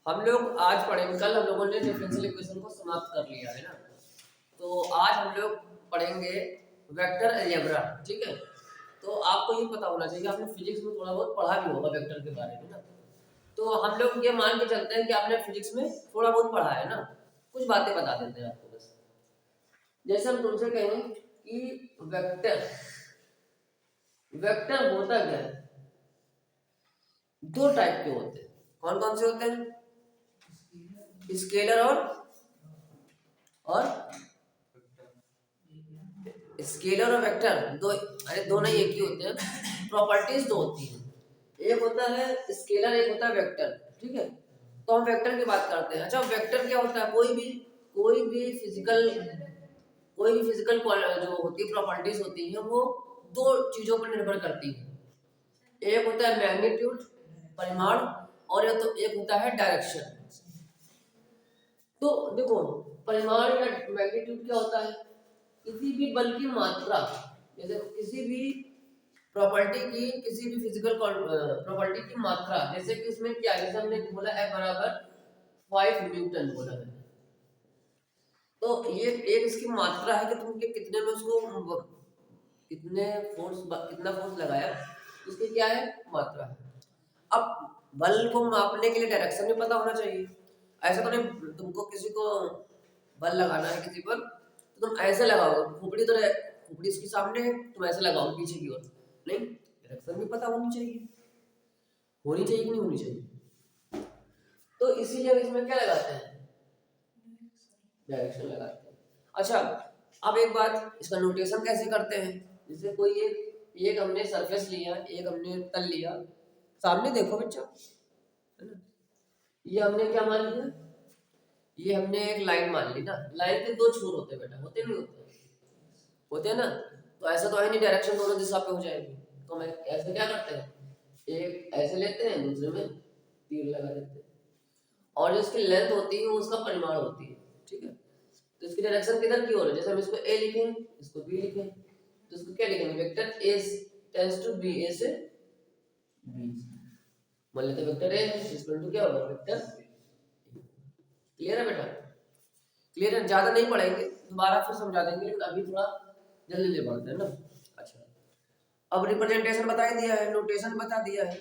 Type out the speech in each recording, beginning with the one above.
हम लोग आज पढ़ेंगे, कल हम लोगों ने डिफरेंशियल इक्वेशन को समाप्त कर लिया है ना। तो आज हम लोग पढ़ेंगे वेक्टर अलजेब्रा, ठीक है। तो आपको ये पता होना चाहिए, आपने फिजिक्स में थोड़ा बहुत पढ़ा भी होगा वेक्टर के बारे में ना। तो हम लोग ये मान के चलते हैं कि आपने फिजिक्स में थोड़ा बहुत पढ़ा है ना, कुछ बातें बता देते हैं आपको बस। जैसे हम तुमसे कहें कि वेक्टर वेक्टर होता क्या है, दो टाइप के होते हैं। कौन कौन से होते हैं? स्केलर और स्केलर और वेक्टर दो, अरे दो नहीं, एक ही होते हैं। प्रॉपर्टीज दो होती हैं, एक होता है स्केलर, एक होता है वेक्टर, ठीक है। तो हम वेक्टर की बात करते हैं। अच्छा, वेक्टर क्या होता है? कोई भी फिजिकल जो होती है प्रॉपर्टीज होती है, वो दो चीजों पर निर्भर करती है। एक होता है मैग्नीट्यूड, परिमाण, और एक होता है डायरेक्शन। तो देखो, परिमाण या मैग्नीट्यूड क्या होता है? किसी भी बल की मात्रा, जैसे किसी भी प्रॉपर्टी की, किसी भी फिजिकल प्रॉपर्टी की मात्रा, जैसे कि इसमें क्या है, जैसे हमने बोला F बराबर 5 न्यूटन बोला है। तो ये एक इसकी मात्रा है कि तुम कितने में उसको कितना फोर्स लगाया, इसकी क्या है, मात्रा है। अब बल को मापने के लिए डायरेक्शन भी पता होना चाहिए। ऐसा तो नहीं तुमको किसी को बल लगाना है किसी पर, तो तुम ऐसे लगाओगे, खोपड़ी इसके सामने है, तुम ऐसे लगाओगे पीछे की ओर, नहीं, डायरेक्शन भी पता होनी चाहिए कि नहीं होनी चाहिए। तो इसीलिए हम इसमें क्या लगाते हैं, डायरेक्शन लगाते हैं। अच्छा, अब एक बात, इसका नोटेशन कैसे करते हैं? जैसे कोई एक हमने सरफेस लिया, एक हमने तल लिया, सामने देखो बच्चा, है ना। ये हमने क्या मान लिया, ये हमने एक लाइन मान ली ना। लाइन के दो छोर होते हैं बेटा, होते नहीं होते हैं ना। तो ऐसा तो है नहीं डायरेक्शन दोनों दिशा पे हो जाएगी। तो हम ऐसे क्या करते हैं, एक ऐसे लेते हैं, दूसरे में तीर लगा देते हैं, और जो इसकी लेंथ होती है वो उसका परिमाण होती है, ठीक है। तो इसकी डायरेक्शन किधर की ओर है? जैसे हम इसको ए लिखें, इसको बी लिखें, तो इसको क्या लिखेंगे, vector A tends to B, A से बी। मान लेते हैं वेक्टर ए इक्वल टू क्या होगा, वेक्टर। क्लियर है बेटा? क्लियर है? ज्यादा नहीं पढ़ेंगे, दोबारा फिर समझा देंगे, लेकिन अभी थोड़ा जल्दी ले पढ़ते हैं ना। अच्छा, अब रिप्रेजेंटेशन बता दिया है, नोटेशन बता दिया है।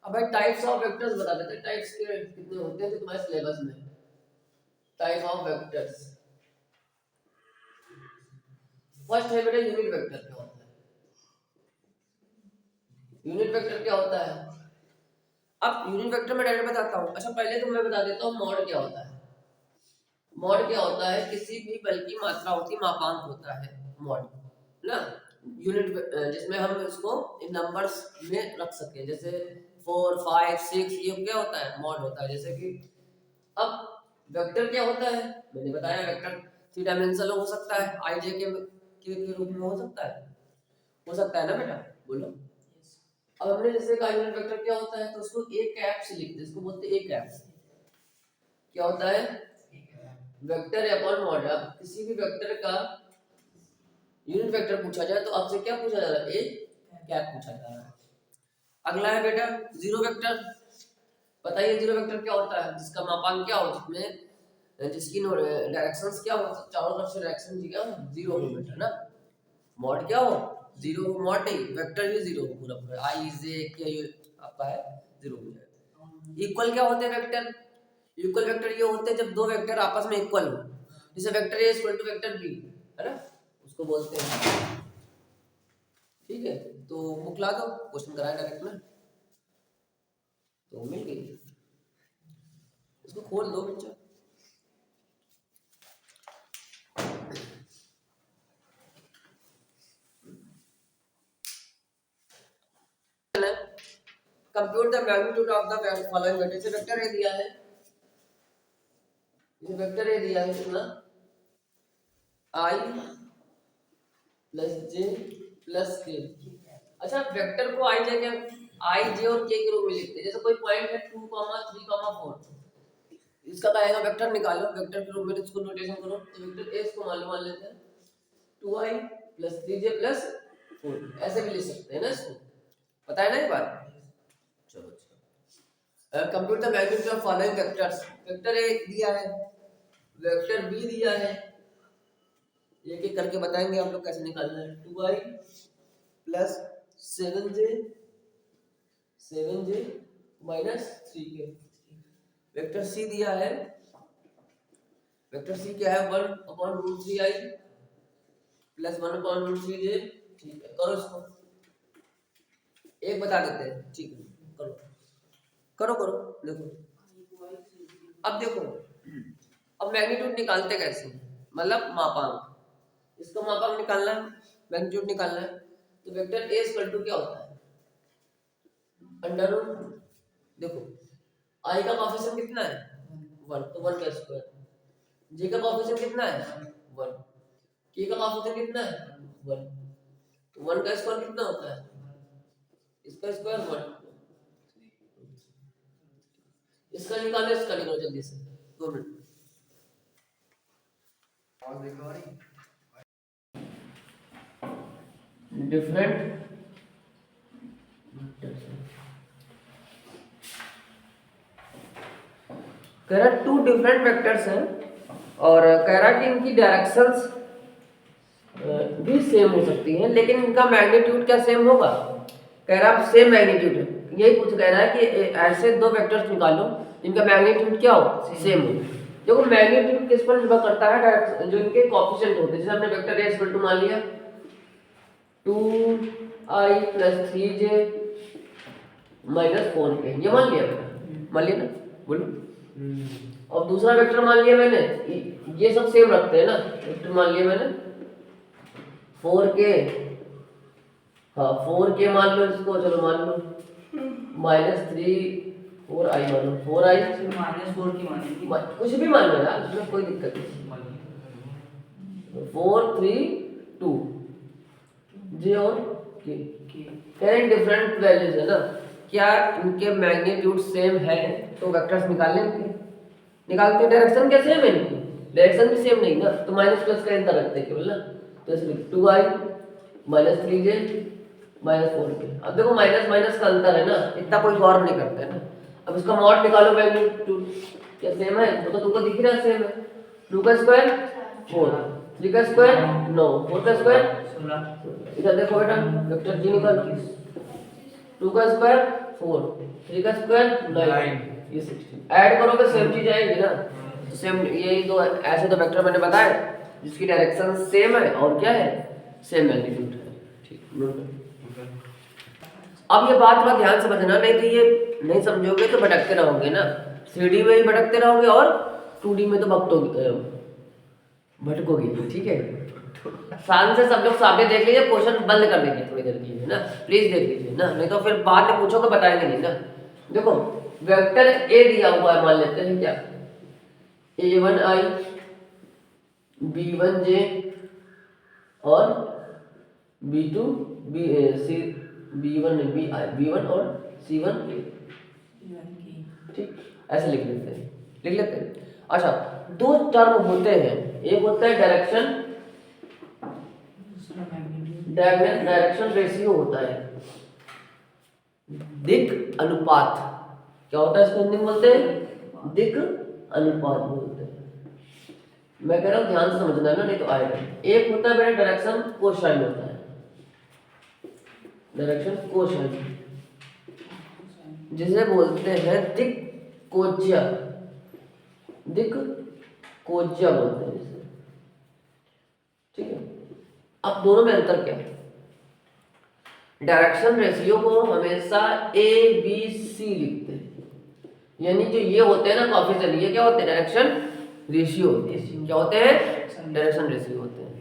अब भाई टाइप्स ऑफ वेक्टर्स बता देते हैं, टाइप्स के कितने होते हैं तुम्हारे सिलेबस में। टाइप ऑफ वेक्टर्स, फर्स्ट है बेटा यूनिट वेक्टर। क्या होता है यूनिट वेक्टर? क्या होता है? अब यूनिट वेक्टर में डायरेक्ट बताता हूँ। अच्छा, पहले तो मैं बता देता हूँ मॉड क्या होता है। मॉड क्या होता है? किसी भी बल की मात्रा होती है, मापांक होता है मॉड ना। यूनिट जिसमें हम इसको नंबर्स में रख सके, जैसे 4, 5, 6, ये क्या होता है, मॉड होता है। जैसे कि अब वेक्टर क्या होता है, मैंने बताया वेक्टर 3 डायमेंशनल हो सकता है, आई जे के रूप में हो सकता है ना बेटा, बोलो। अब हमने जैसे कहा यूनिट वेक्टर क्या होता है, तो उसको एक कैप से लिखते हैं, इसको बोलते हैं एक कैप। क्या होता है? Vector upon mod. अब किसी भी वेक्टर का यूनिट वेक्टर पूछा जाए तो आपसे क्या पूछा जा रहा है, एक कैप पूछा जा रहा है। अगला है बेटा जीरो वेक्टर। बताइए जीरो वेक्टर क्या होता है? जिसका मापांक क्या हो, जिसकी डायरेक्शंस क्या हो, चारों तरफ से डायरेक्शन जी क्या जीरो हो बेटा ना। मॉड क्या हो, जीरो हो। मॉड नहीं, वेक्टर ही जीरो हो, पूरा आई जे के आपका है जीरो हो जाएगा। इक्वल क्या होते हैं वेक्टर? इक्वल वेक्टर ये होते हैं जब दो वेक्टर आपस में इक्वल हो, जैसे vector A equal to vector B, है ना, उसको बोलते हैं। ठीक है, तो मुकला दो, क्वेश्चन कराया डायरेक्ट में, तो मिल गई। इसको खोल दो बच्चा। Compute the magnitude of the following vector. जैसे वेक्टर ए दिया है, जैसे वेक्टर ए दिया है कितना, आई प्लस जे प्लस के। अच्छा, वेक्टर को आई जे और के रूप में लिखते हैं। जैसे कोई पॉइंट है 2, 3, 4, इसका क्या आएगा, वेक्टर निकालो, वेक्टर के रूप में इसको नोटेशन करो। तो वेक्टर ए इसको मान लेते हैं 2i प्लस 3j प्लस 4, ऐसे भी लिख सकते हैं ना इसको, पता है ना एक बार। चलो अच्छा, compute the magnitude of following vectors. Vector A दिया है, वेक्टर बी दिया है, एक एक करके बताएंगे आप लोग कैसे निकालना है। 2i plus 7j minus 3k। Vector C दिया है, वेक्टर सी क्या है 1/√3i प्लस 1/√3j। ठीक है, करो इसको, एक बता देते हैं। ठीक है, करो करो करो। देखो अब देखो, अब मैग्नीट्यूड निकालते कैसे, मतलब मापांक, इसका मापांक निकालना है, मैग्नीट्यूड निकालना है। तो वेक्टर ए इक्वल टू क्या होता है, अंडर रूट, देखो आई का कोएफिशिएंट कितना है 1, तो 1 का स्क्वायर। जे का कोएफिशिएंट कितना है 1, के का कोएफिशिएंट कितना है 1, तो 1 का स्क्वायर कितना होता है, इसका स्क्वायर 1। इसका निकालो, इसका निकालो जल्दी से, 2 मिनट। डिफरेंट कह रहा 2 डिफरेंट वेक्टर्स हैं और कह रहा कि इनकी डायरेक्शंस भी सेम हो सकती हैं, लेकिन इनका मैग्नीट्यूड क्या सेम होगा। कह रहा है सेम मैग्नीट्यूड है, यही कुछ कह रहा है कि ऐसे 2 वेक्टर्स निकालो इनका मैग्नीट्यूड क्या हो, सेम हो। देखो मैग्नीट्यूड किस पर निर्भर करता है, जो इनके कोएफिशिएंट होते हैं। जैसे हमने वेक्टर ए इक्वल टू मान लिया 2i plus 3j minus 4k, ये मान लिया ना, बोलो। और दूसरा वेक्टर मान लिया मैंने, ये सब सेम रखते हैं ना, वेक्टर मान लिया मैंने 4k, हाँ 4k मान लो इसको, चलो मान लो माइनस 4i मान लो, 4i -4 की मानेंगे, कुछ भी मान लो यार, उसमें कोई दिक्कत नहीं। 4 3 2 जे और के, करेंट डिफरेंट वैल्यूज है ना, क्या इनके मैग्नीट्यूड सेम है तो वेक्टर्स निकाल लेंगे, निकालते हैं। डायरेक्शन क्या सेम है इनकी, डायरेक्शन भी सेम नहीं ना, तो माइनस प्लस का अंतर रखते हैं केवल ना, तो इसलिए 2i minus 3j minus 4k। अब देखो माइनस माइनस का अंतर है ना, इतना कोई गौर नहीं करते है ना। अब इसका मॉड निकालो, मैग्नीट्यूड क्या सेम है, वो तो तुमको दिख रहा है सेम है। 2 का स्क्वायर 4, 3 का स्क्वायर 9, 4 का स्क्वायर 16। इधर देखो बेटा, वेक्टर जी निकालो, 2 का स्क्वायर 4, 3 का स्क्वायर 9, ये 16। ऐड करोगे सेम चीज आएगी ना, सेम यही दो ऐसे दो वेक्टर मैंने बताए जिसकी डायरेक्शन सेम है और क्या है, सेम मैग्नीट्यूड है। ठीक, नोट कर। अब ये बात थोड़ा ध्यान से समझना, नहीं तो ये नहीं समझोगे तो भटकते रहोगे ना, 3D में ही भटकते रहोगे और 2D में तो भटकोगे। ठीक है, शांत से सब लोग सामने देख लीजिए, क्वेश्चन बंद कर दीजिए थोड़ी देर के लिए ना, प्लीज देख लीजिए ना, नहीं तो फिर बाद में पूछोगे बताएंगे नहीं ना। देखो वेक्टर ए दिया हुआ है, मान लेते हैं क्या a1i b1j और b1 और c1k। ठीक, ऐसे लिख लेते हैं। अच्छा, 2 टर्म होते हैं, एक होता है डायरेक्शन रेशियो होता है, दिक् अनुपात। क्या होता है इसको हिंदी में बोलते हैं, दिक् अनुपात बोलते हैं। मैं कह रहा हूँ ध्यान से समझना है ना, नहीं तो आएगा। एक होता है मेरा डायरेक्शन कोसाइन होता है, डायरेक्शन कोसाइन, जिसे बोलते हैं दिक् कोज्या बोलते हैं जिसे। ठीक है, अब दोनों में अंतर क्या है, डायरेक्शन रेशियो को हमेशा ए बी सी लिखते हैं, यानी जो ये होते हैं ना कोएफिशिएंट, ये क्या होते हैं, डायरेक्शन रेशियो होते हैं। क्या होते हैं, डायरेक्शन रेशियो होते हैं।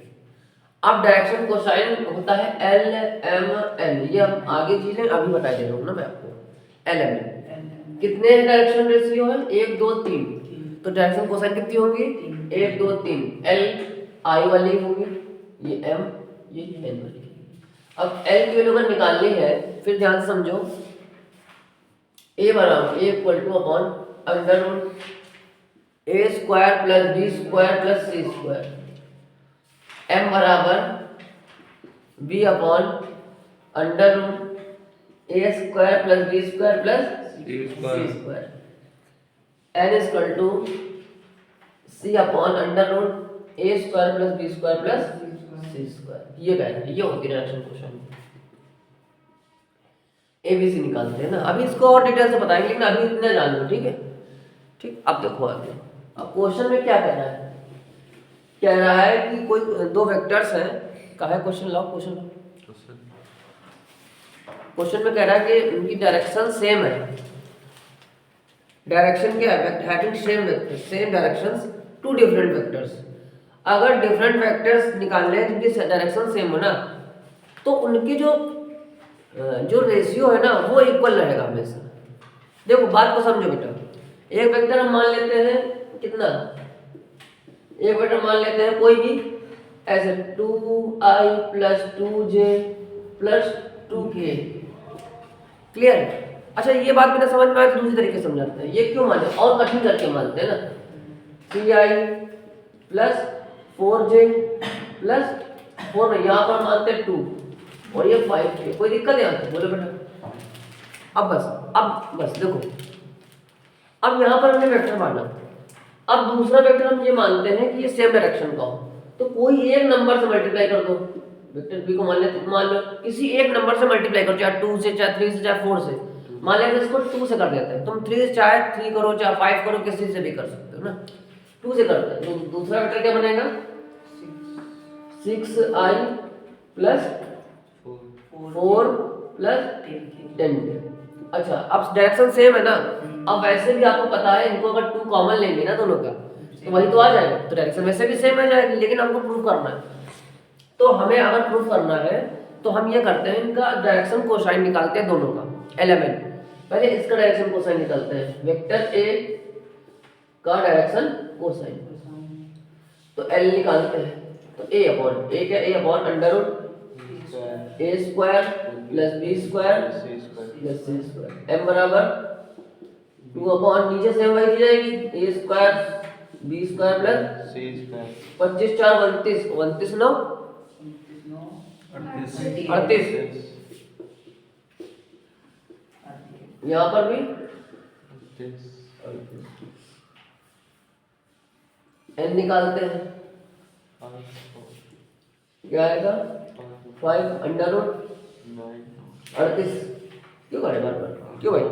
अब डायरेक्शन कोसाइन होता है एल एम एन, ये हम आगे चीजें अभी बता दे रहा हूँ ना मैं आपको। एल एम एन कितने डायरेक्शन रेशियो है, 1 2 3, तो डायरेक्शन कोसाइन कितनी होंगी, 1 2 3। एल आई वाली होगी, ये एम ये एन वाली। अब एल की वैल्यू अगर निकालनी है, फिर ध्यान से समझो, ए बराबर A equal to upon under root A square plus B square plus C square, M बराबर B upon under root A square plus B square plus C square n is equal to c upon under root a square plus b square plus c square. ये क्या है, ये होगी direction question. ABC निकालते हैं ना, अभी इसको और डिटेल से बताएंगे, लेकिन अभी इतना जान लो, ठीक है। ठीक, अब देखो आगे, अब क्वेश्चन में क्या कह रहा है, कह रहा है कि कोई दो वेक्टर्स हैं, कहा है क्वेश्चन, लाओ क्वेश्चन। क्वेश्चन में कह रहा है कि उनकी डायरेक्शन सेम है। डायरेक्शन क्या है, having same vector, same directions to different vectors. अगर डिफरेंट वेक्टर्स निकालने हैं जिनकी डायरेक्शन सेम हो ना, तो उनकी जो रेशियो है ना वो इक्वल रहेगा हमेशा। देखो बात को समझो बेटा, एक वेक्टर हम मान लेते हैं कितना, एक वेक्टर मान लेते हैं कोई भी ऐसे 2i plus 2j plus 2k। Clear. अच्छा ये बात मैंने समझ में आया तो दूसरी तरीके से समझाते हैं। ये क्यों मानते हैं, और कठिन करके मानते हैं ना, 3i प्लस 4j प्लस 4 में यहाँ पर मानते हैं 2 और ये 5k। कोई दिक्कत यहाँ पे, बोलो बेटा। अब बस देखो, अब यहाँ पर हमने वेक्टर माना, अब दूसरा वेक्टर हम ये मानते हैं कि ये सेम डायरेक्शन का हो, तो कोई एक नंबर से मल्टीप्लाई कर दो। वेक्टर बी को मान लो किसी एक नंबर से मल्टीप्लाई करो, चाहे 2 से, चाहे 3 से, चाहे 4 से। मान लेते हैं इसको 2 से कर देते हैं, तुम 3 चाहे 3 करो चाहे 5 करो, किसी से भी कर सकते हो ना। 2 से करते हैं तो दूसरा वेक्टर क्या बनेगा, 6i प्लस 4 प्लस 10। अच्छा अब डायरेक्शन सेम है ना, अब वैसे भी आपको पता है इनको अगर 2 कॉमन लेंगे ना दोनों का तो वही तो आ जाएगा, तो डायरेक्शन वैसे भी सेम आ जाएगी, लेकिन हमको प्रूव करना है। तो हमें अगर प्रूव करना है तो हम ये करते हैं, इनका डायरेक्शन कोसाइन निकालते हैं दोनों का एलिमेंट। पहले इसका डायरेक्शन कोसाइन निकालते हैं, वेक्टर ए का डायरेक्शन कोसाइन। तो एल निकालते हैं, तो ए अपॉन ए क्या, A upon under root A square plus B square plus C square. M बराबर 2 अपॉन नीचे से वही की जाएगी, A square B square plus C square. 25 4 29, 29 9 38। यहाँ पर भी एन निकालते हैं, क्या आएगा 5 अंडर रूट 38। क्यों करे बार बार, क्यों भाई।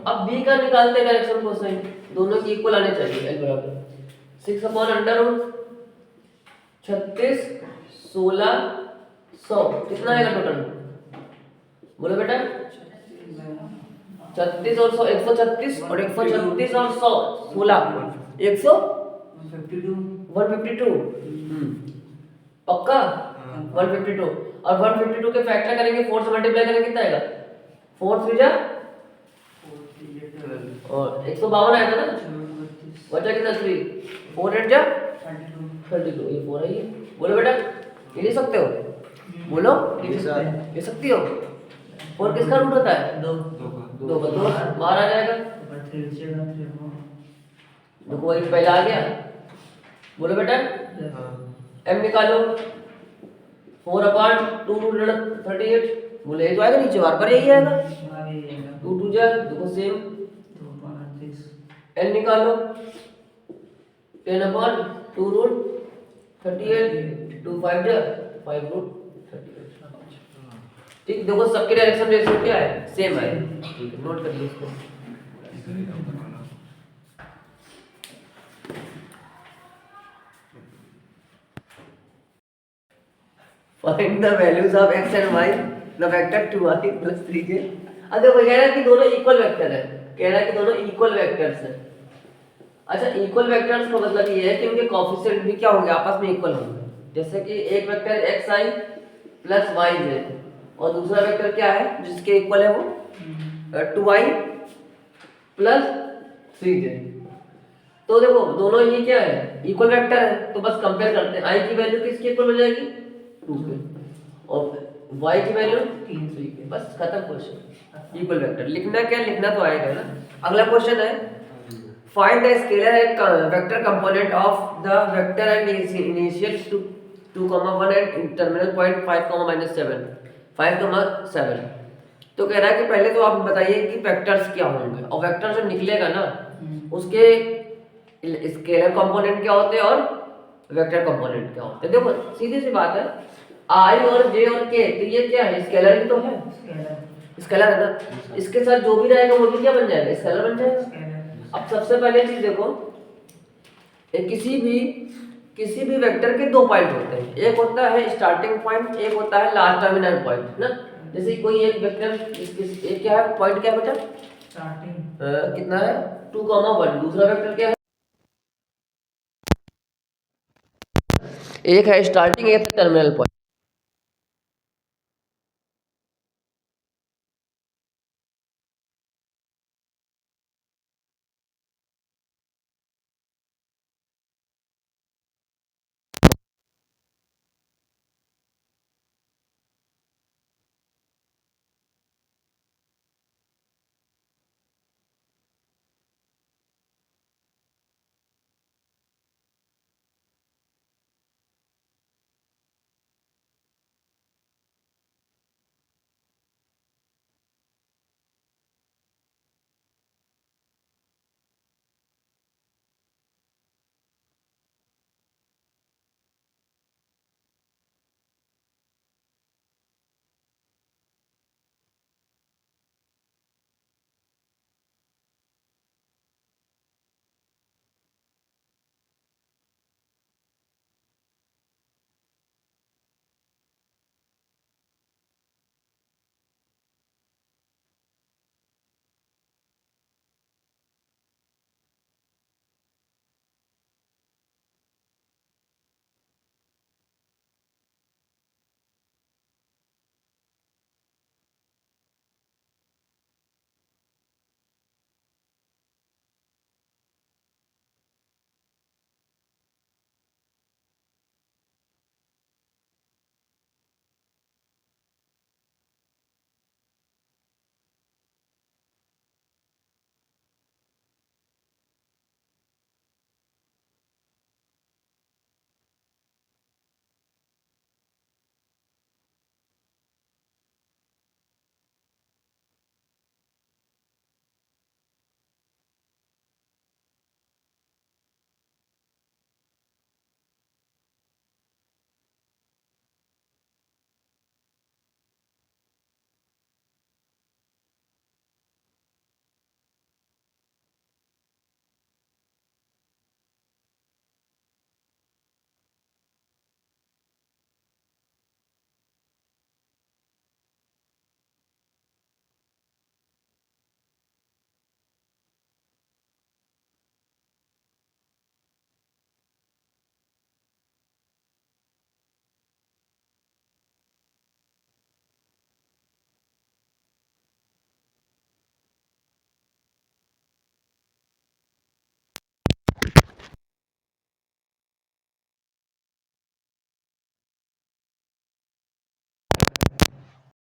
अब बी का निकालते हैं डायरेक्शन कोसाइन, दोनों की इक्वल आने चाहिए, एल बराबर 6 अपॉन अंडर रूट 36 16 100। कितना आएगा टोटल, बोलो बेटा। 36 और 100, 136 और 136 और 100 16 152। पक्का 152, और 152 के फैक्टर करेंगे 4 से मल्टीप्लाई करेंगे, कितना आएगा 4 3 जा और 152 आएगा ना, बचा कितना 3 4 8 जा 32। ये 4 है ये, बोलो बेटा ये ले सकते हो, बोलो ले सकती हो। और किसका रूट होता है, 2 बाहर आ जाएगा। देखो वही पहला आ गया, बोलो बेटा। एम निकालो, 4 अपॉन 2 रूट 38, बोले ये तो आएगा नीचे, बार पर यही आएगा 2 2 जा, देखो सेम। एल निकालो, 10 अपॉन 2 रूट 38, 2 5 जा 5 रूट 38। ठीक, देखो सबके डायरेक्शन रेशियो क्या है, सेम है। ठीक है, नोट कर लो इसको। Find the values of x and y, the vector 2i plus 3j। अब देखो कह रहा है कि दोनों इक्वल वेक्टर है, कह रहा है कि दोनों इक्वल वेक्टर्स हैं। अच्छा इक्वल वेक्टर्स का मतलब ये है कि उनके कोएफिशिएंट भी क्या होंगे, आपस में इक्वल होंगे। जैसे कि एक वेक्टर xi प्लस yj और दूसरा वेक्टर क्या है जिसके इक्वल है वो 2i प्लस 3j। तो देखो दोनों ये क्या है, इक्वल वेक्टर है, तो बस कंपेयर करते हैं। i की वैल्यू किसके इक्वल हो जाएगी 2 के, और y की वैल्यू 3 के, बस खत्म क्वेश्चन। इक्वल वेक्टर लिखना क्या, लिखना तो आएगा ना। अगला क्वेश्चन है, find the scalar and vector component of the vector and initial 2, 1 and terminal point 5, -7 5, 7। तो कह रहा है कि पहले तो आप बताइए कि वेक्टर्स क्या होंगे, और वेक्टर जो निकलेगा ना उसके स्केलर कंपोनेंट क्या होते हैं और वेक्टर कंपोनेंट क्या होते हैं। देखो सीधी सी बात है, आई और जे और के तो ये क्या है, स्केलर ही तो है, स्केलर है ना, इसके साथ जो भी रहेगा वो भी क्या बन जाएगा, स्केलर बन जाएगा। अब सबसे पहले चीज देखो, किसी भी वेक्टर के दो पॉइंट होते हैं, एक होता है स्टार्टिंग पॉइंट, एक होता है लास्ट टर्मिनल पॉइंट ना। जैसे कोई एक वेक्टर एक क्या है, पॉइंट क्या है बेटा, स्टार्टिंग कितना है 2,1, दूसरा वेक्टर क्या है, एक है स्टार्टिंग, एक है टर्मिनल पॉइंट।